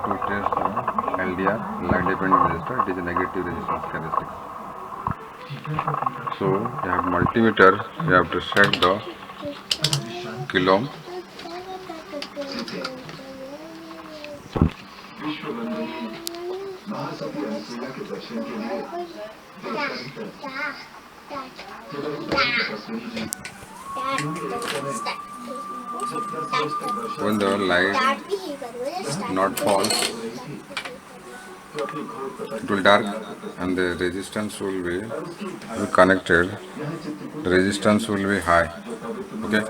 to test the LDR, light dependent resistor. It is a negative resistance characteristic. So you have multimeter, you have to set the kilo ohm. When the light not falls, it will dark and the resistance will be connected. The resistance will be high. Okay.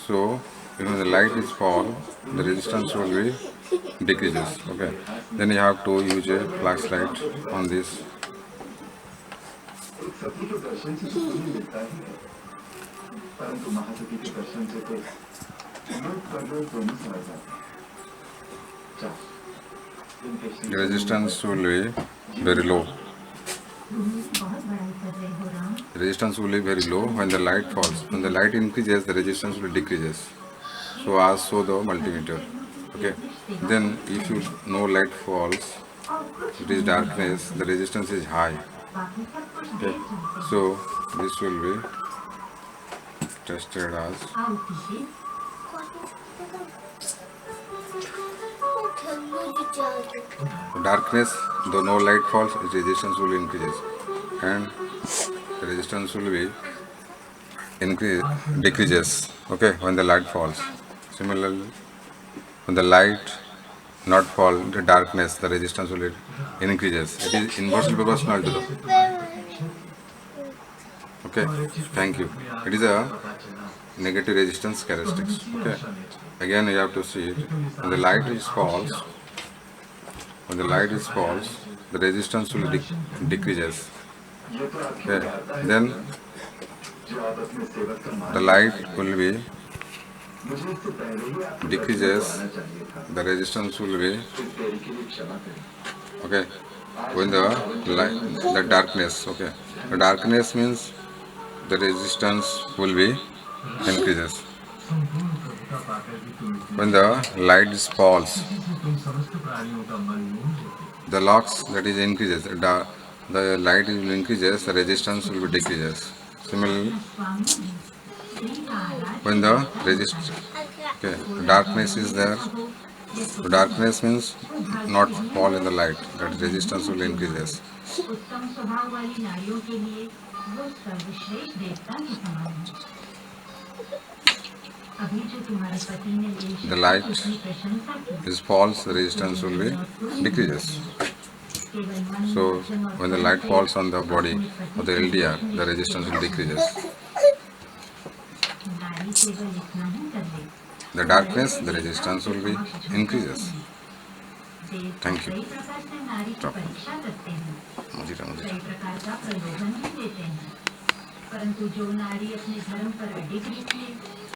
So when the light is fall, the resistance will be decreases. Okay. Then you have to use a flashlight on this. The resistance will be very low. The resistance will be very low when the light falls. When the light increases, the resistance will decreases. So as so the multimeter. Okay. Then if you no light falls, it is darkness, the resistance is high. Okay. So this will be tested as darkness, though no light falls, its resistance will increase, and the resistance will be decreases. Okay, when the light falls. Similarly, when the light not fall, the darkness, the resistance will increases. It is inversely proportional to the. Okay, thank you. It is a negative resistance characteristics. Okay, again you have to see it. When the light is false, the resistance will decreases. Okay, then the light will be decreases, the resistance will be okay. When the darkness, okay, the darkness means the resistance will be increases. When the light is false, the lux, that is increases, the light will increases, the resistance will be decreases. Similarly, when the darkness is there, the darkness means not fall in the light, that resistance will increases. The light is false, the resistance will be decreases. So when the light falls on the body of the LDR, the resistance will decreases. The darkness, the resistance will be increases. Thank you. Stop. परंतु जो नारी अपने धर्म पर अडिग निकली